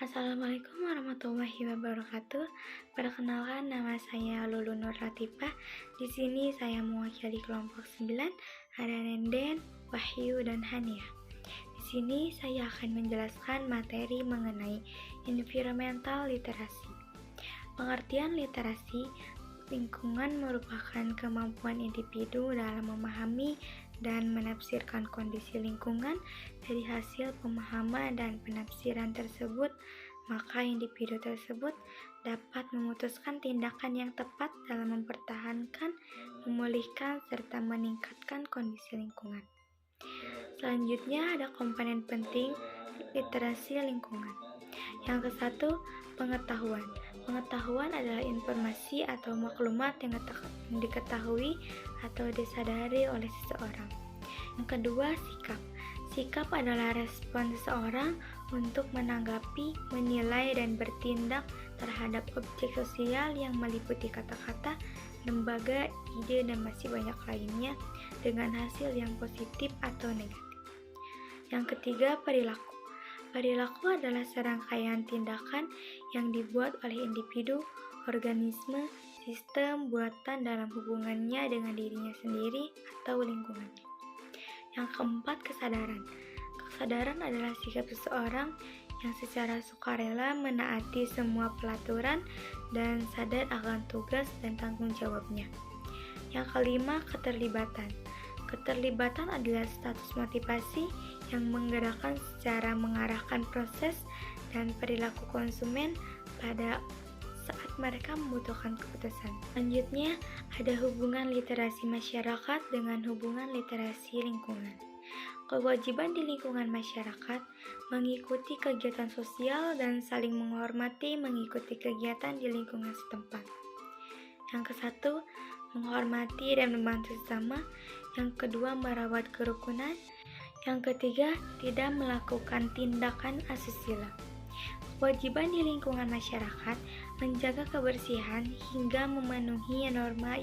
Assalamualaikum warahmatullahi wabarakatuh. Perkenalkan, nama saya Lulu Nur Latifah. Di sini saya mewakili kelompok 9, ada Nenden, Wahyu, dan Hania. Di sini saya akan menjelaskan materi mengenai environmental literasi. Pengertian literasi lingkungan merupakan kemampuan individu dalam memahami dan menafsirkan kondisi lingkungan. Dari hasil pemahaman dan penafsiran tersebut, maka individu tersebut dapat memutuskan tindakan yang tepat dalam mempertahankan, memulihkan, serta meningkatkan kondisi lingkungan. Selanjutnya ada komponen penting literasi lingkungan. Yang ke-1, pengetahuan. Pengetahuan adalah informasi atau maklumat yang diketahui atau disadari oleh seseorang. Yang kedua, sikap. Sikap adalah respon seseorang untuk menanggapi, menilai, dan bertindak terhadap objek sosial yang meliputi kata-kata, lembaga, ide, dan masih banyak lainnya dengan hasil yang positif atau negatif. Yang ketiga, perilaku. Perilaku adalah serangkaian tindakan yang dibuat oleh individu, organisme, sistem, buatan dalam hubungannya dengan dirinya sendiri atau lingkungannya. Yang keempat, kesadaran. Kesadaran adalah sikap seseorang yang secara sukarela menaati semua pelaturan dan sadar akan tugas dan tanggung jawabnya. Yang kelima, keterlibatan. Keterlibatan adalah status motivasi yang menggerakkan secara mengarahkan proses dan perilaku konsumen pada saat mereka membutuhkan keputusan. Selanjutnya, ada hubungan literasi masyarakat dengan hubungan literasi lingkungan. Kewajiban di lingkungan masyarakat mengikuti kegiatan sosial dan saling menghormati mengikuti kegiatan di lingkungan setempat. Yang ke-1, menghormati dan membantu sesama. Yang kedua, merawat kerukunan. Yang ketiga, tidak melakukan tindakan asusila. Kewajiban di lingkungan masyarakat menjaga kebersihan hingga memenuhi norma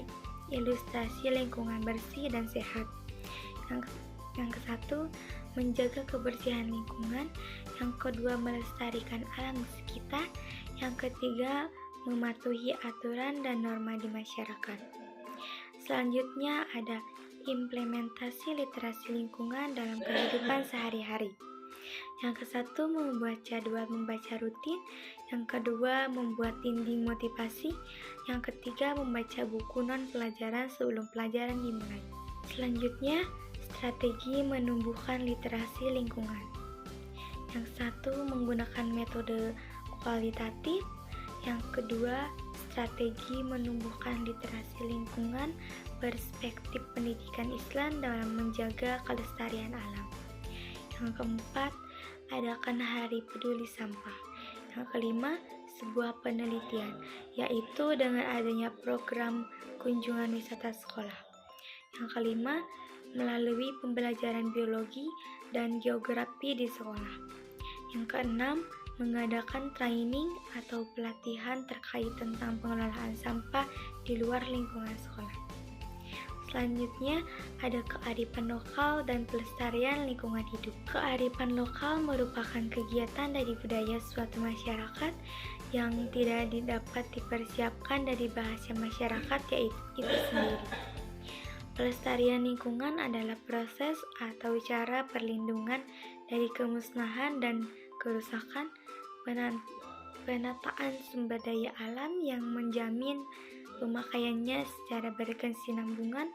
ilustrasi lingkungan bersih dan sehat. Yang ke-1, menjaga kebersihan lingkungan. Yang kedua, melestarikan alam sekitar. Yang ketiga, mematuhi aturan dan norma di masyarakat. Selanjutnya ada implementasi literasi lingkungan dalam kehidupan sehari-hari. Yang ke-1, membuat jadwal membaca rutin. Yang kedua, membuat dinding motivasi. Yang ketiga, membaca buku non-pelajaran sebelum pelajaran dimulai. Selanjutnya, strategi menumbuhkan literasi lingkungan. Yang 1, menggunakan metode kualitatif. Yang kedua, strategi menumbuhkan literasi lingkungan perspektif pendidikan Islam dalam menjaga kelestarian alam. Yang keempat, adakan Hari Peduli Sampah. Yang kelima, sebuah penelitian, yaitu dengan adanya program kunjungan wisata sekolah. Yang kelima, melalui pembelajaran biologi dan geografi di sekolah. Yang keenam, mengadakan training atau pelatihan terkait tentang pengelolaan sampah di luar lingkungan sekolah. Selanjutnya, ada kearifan lokal dan pelestarian lingkungan hidup. Kearifan lokal merupakan kegiatan dari budaya suatu masyarakat yang tidak dapat dipersiapkan dari bahasa masyarakat yaitu itu sendiri. Pelestarian lingkungan adalah proses atau cara perlindungan dari kemusnahan dan kerusakan, penataan sumber daya alam yang menjamin pemakaiannya secara berkesinambungan,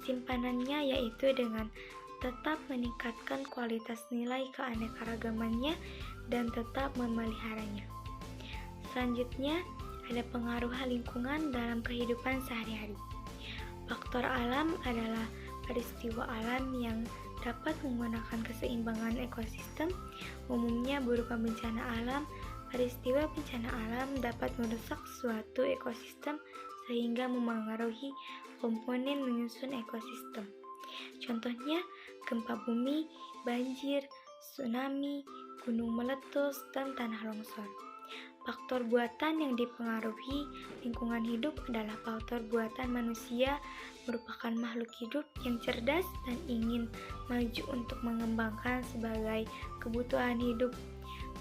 simpanannya yaitu dengan tetap meningkatkan kualitas nilai keanekaragamannya dan tetap memeliharanya. Selanjutnya, ada pengaruh lingkungan dalam kehidupan sehari-hari. Faktor alam adalah peristiwa alam yang dapat menggunakan keseimbangan ekosistem, umumnya berupa bencana alam. Peristiwa bencana alam dapat merusak suatu ekosistem sehingga memengaruhi komponen menyusun ekosistem. Contohnya, gempa bumi, banjir, tsunami, gunung meletus, dan tanah longsor. Faktor buatan yang dipengaruhi lingkungan hidup adalah faktor buatan manusia, merupakan makhluk hidup yang cerdas dan ingin maju untuk mengembangkan sebagai kebutuhan hidup.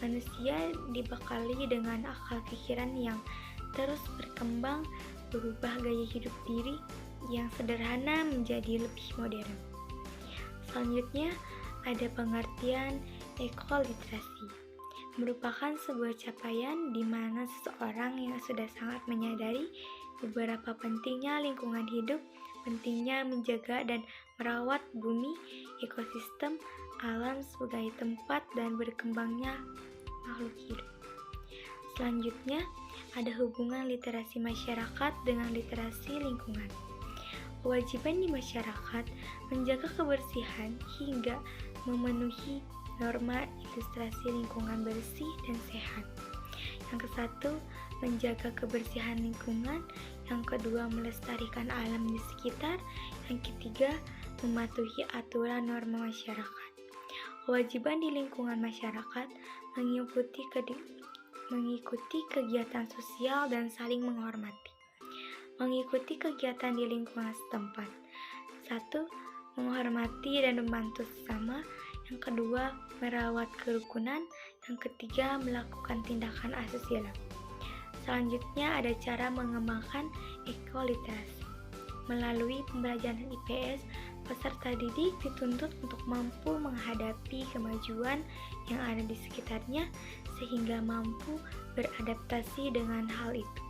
Manusia dibekali dengan akal pikiran yang terus berkembang, berubah gaya hidup diri yang sederhana menjadi lebih modern. Selanjutnya, ada pengertian ekoliterasi. Merupakan sebuah capaian di mana seseorang yang sudah sangat menyadari beberapa pentingnya lingkungan hidup, pentingnya menjaga dan merawat bumi, ekosistem, alam sebagai tempat dan berkembangnya makhluk hidup. Selanjutnya, ada hubungan literasi masyarakat dengan literasi lingkungan. Kewajiban di masyarakat menjaga kebersihan hingga memenuhi norma ilustrasi lingkungan bersih dan sehat. Yang ke-1, menjaga kebersihan lingkungan. Yang kedua, melestarikan alam di sekitar. Yang ketiga, mematuhi aturan norma masyarakat. Kewajiban di lingkungan masyarakat mengikuti kegiatan sosial dan saling menghormati. Mengikuti kegiatan di lingkungan setempat. 1. Menghormati dan membantu sesama. Yang kedua, merawat kerukunan. Yang ketiga, melakukan tindakan asusila. Selanjutnya ada cara mengembangkan ekoliterasi. Melalui pembelajaran IPS, peserta didik dituntut untuk mampu menghadapi kemajuan yang ada di sekitarnya sehingga mampu beradaptasi dengan hal itu.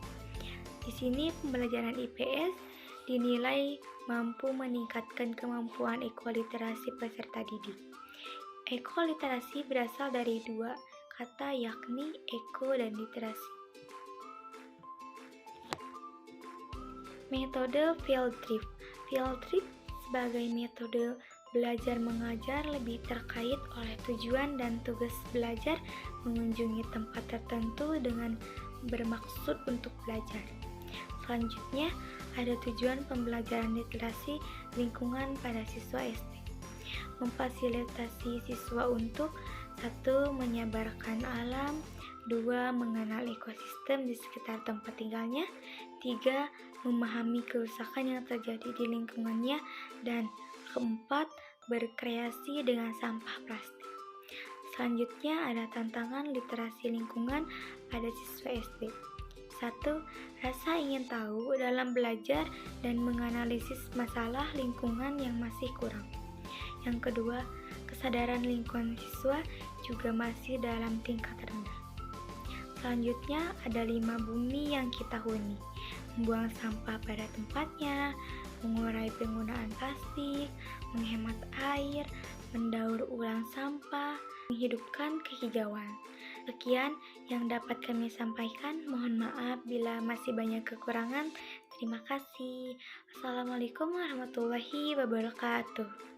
Di sini pembelajaran IPS dinilai mampu meningkatkan kemampuan ekoliterasi peserta didik. Ekoliterasi berasal dari dua kata yakni eko dan literasi. Metode field trip. Field trip sebagai metode belajar mengajar lebih terkait oleh tujuan dan tugas belajar mengunjungi tempat tertentu dengan bermaksud untuk belajar. Selanjutnya, ada tujuan pembelajaran literasi lingkungan pada siswa SD. Memfasilitasi siswa untuk 1. Menyabarkan alam, 2. Mengenal ekosistem di sekitar tempat tinggalnya, 3. Memahami kerusakan yang terjadi di lingkungannya, dan keempat, berkreasi dengan sampah plastik. Selanjutnya ada tantangan literasi lingkungan pada siswa SD. 1. Rasa ingin tahu dalam belajar dan menganalisis masalah lingkungan yang masih kurang. Yang kedua, kesadaran lingkungan siswa juga masih dalam tingkat rendah. Selanjutnya ada 5 bumi yang kita huni. Membuang sampah pada tempatnya, mengurai penggunaan plastik, menghemat air, mendaur ulang sampah, menghidupkan kehijauan. Sekian yang dapat kami sampaikan. Mohon maaf bila masih banyak kekurangan. Terima kasih. Assalamualaikum warahmatullahi wabarakatuh.